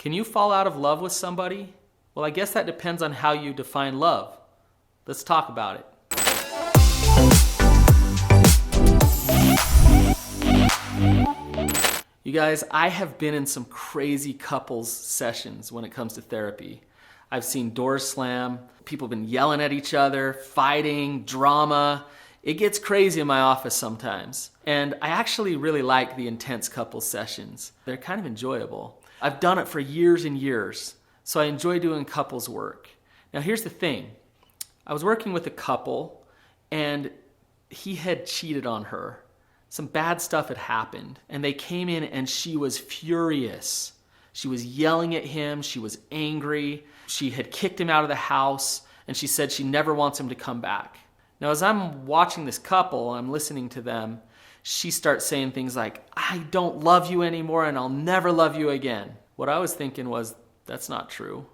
Can you fall out of love with somebody? Well, I guess that depends on how you define love. Let's talk about it. You guys, I have been in some crazy couples sessions when it comes to therapy. I've seen doors slam, people have been yelling at each other, fighting, drama. It gets crazy in my office sometimes. And I actually really like the intense couples sessions. They're kind of enjoyable. I've done it for years and years, so I enjoy doing couples work. Now here's the thing. I was working with a couple and he had cheated on her. Some bad stuff had happened and they came in and she was furious. She was yelling at him, she was angry, she had kicked him out of the house, and she said she never wants him to come back. Now as I'm watching this couple, I'm listening to them, she starts saying things like, I don't love you anymore and I'll never love you again. What I was thinking was, that's not true.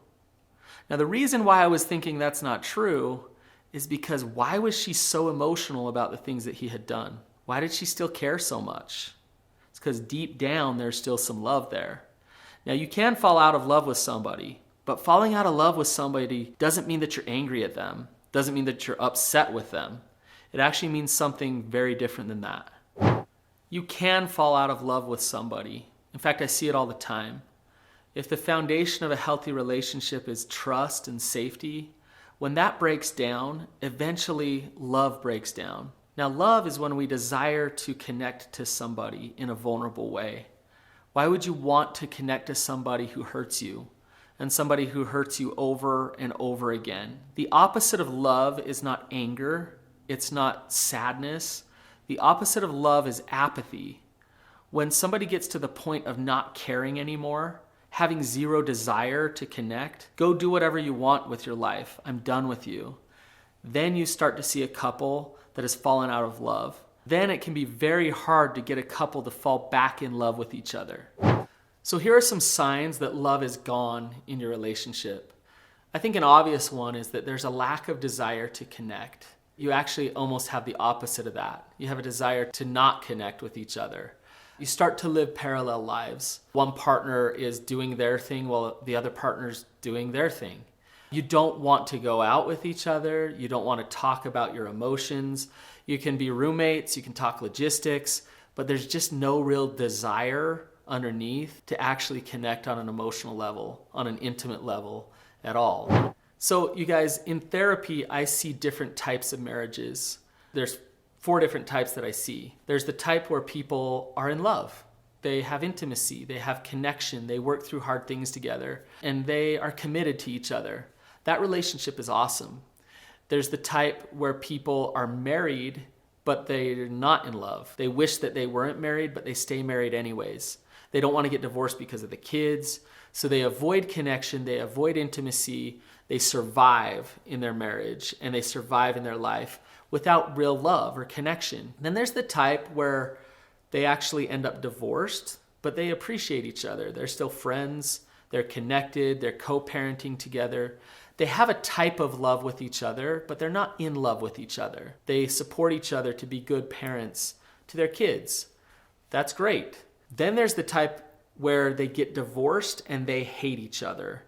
Now the reason why I was thinking that's not true is because why was she so emotional about the things that he had done? Why did she still care so much? It's because deep down there's still some love there. Now you can fall out of love with somebody, but falling out of love with somebody doesn't mean that you're angry at them, doesn't mean that you're upset with them. It actually means something very different than that. You can fall out of love with somebody. In fact, I see it all the time. If the foundation of a healthy relationship is trust and safety, when that breaks down, eventually love breaks down. Now, love is when we desire to connect to somebody in a vulnerable way. Why would you want to connect to somebody who hurts you and somebody who hurts you over and over again? The opposite of love is not anger. It's not sadness. The opposite of love is apathy. When somebody gets to the point of not caring anymore, having zero desire to connect, go do whatever you want with your life. I'm done with you. Then you start to see a couple that has fallen out of love. Then it can be very hard to get a couple to fall back in love with each other. So here are some signs that love is gone in your relationship. I think an obvious one is that there's a lack of desire to connect. You actually almost have the opposite of that. You have a desire to not connect with each other. You start to live parallel lives. One partner is doing their thing while the other partner's doing their thing. You don't want to go out with each other. You don't want to talk about your emotions. You can be roommates, you can talk logistics, but there's just no real desire underneath to actually connect on an emotional level, on an intimate level at all. So you guys, in therapy, I see different types of marriages. There's 4 different types that I see. There's the type where people are in love. They have intimacy, they have connection, they work through hard things together, and they are committed to each other. That relationship is awesome. There's the type where people are married, but they're not in love. They wish that they weren't married, but they stay married anyways. They don't want to get divorced because of the kids, so they avoid connection, they avoid intimacy, they survive in their marriage, and they survive in their life without real love or connection. Then there's the type where they actually end up divorced, but they appreciate each other. They're still friends, they're connected, they're co-parenting together. They have a type of love with each other, but they're not in love with each other. They support each other to be good parents to their kids. That's great. Then there's the type where they get divorced and they hate each other.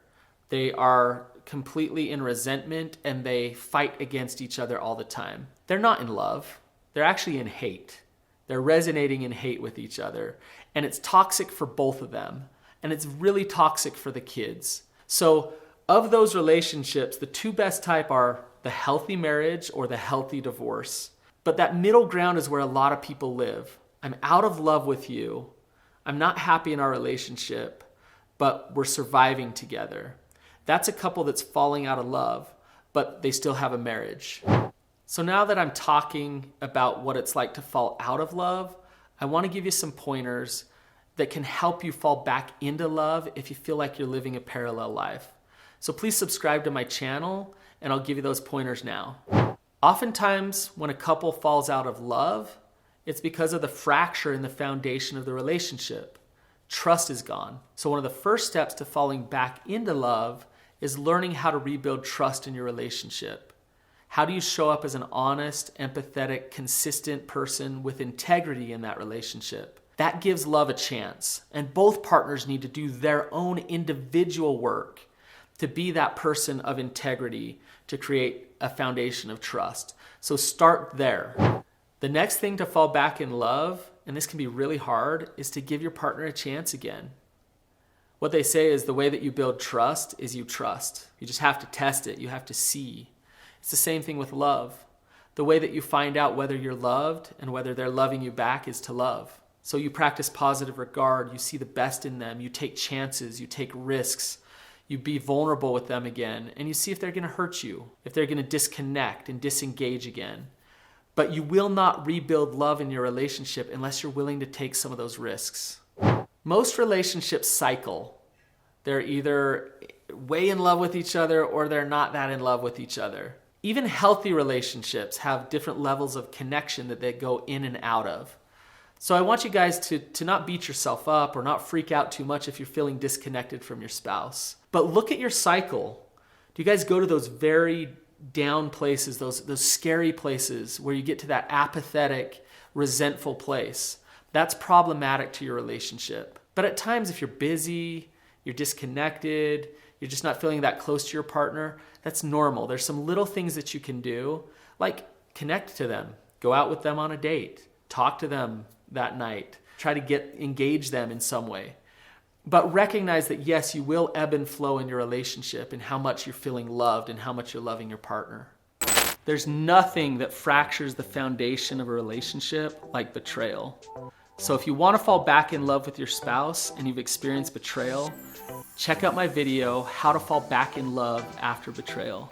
They are completely in resentment and they fight against each other all the time. They're not in love. They're actually in hate. They're resonating in hate with each other. And it's toxic for both of them. And it's really toxic for the kids. So of those relationships, the 2 best type are the healthy marriage or the healthy divorce. But that middle ground is where a lot of people live. I'm out of love with you. I'm not happy in our relationship, but we're surviving together. That's a couple that's falling out of love, but they still have a marriage. So now that I'm talking about what it's like to fall out of love, I want to give you some pointers that can help you fall back into love if you feel like you're living a parallel life. So please subscribe to my channel and I'll give you those pointers now. Oftentimes when a couple falls out of love, it's because of the fracture in the foundation of the relationship. Trust is gone. So one of the first steps to falling back into love is learning how to rebuild trust in your relationship. How do you show up as an honest, empathetic, consistent person with integrity in that relationship? That gives love a chance. And both partners need to do their own individual work to be that person of integrity, to create a foundation of trust. So start there. The next thing to fall back in love, and this can be really hard, is to give your partner a chance again. What they say is the way that you build trust is you trust. You just have to test it. You have to see. It's the same thing with love. The way that you find out whether you're loved and whether they're loving you back is to love. So you practice positive regard. You see the best in them. You take chances. You take risks. You be vulnerable with them again. And you see if they're going to hurt you, if they're going to disconnect and disengage again. But you will not rebuild love in your relationship unless you're willing to take some of those risks. Most relationships cycle. They're either way in love with each other or they're not that in love with each other. Even healthy relationships have different levels of connection that they go in and out of. So I want you guys to not beat yourself up or not freak out too much if you're feeling disconnected from your spouse. But look at your cycle. Do you guys go to those very down places, those scary places where you get to that apathetic, resentful place? That's problematic to your relationship. But at times, if you're busy, you're disconnected, you're just not feeling that close to your partner, that's normal. There's some little things that you can do, like connect to them, go out with them on a date, talk to them that night, try to engage them in some way. But recognize that yes, you will ebb and flow in your relationship and how much you're feeling loved and how much you're loving your partner. There's nothing that fractures the foundation of a relationship like betrayal. So if you want to fall back in love with your spouse and you've experienced betrayal, check out my video, How to Fall Back in Love After Betrayal.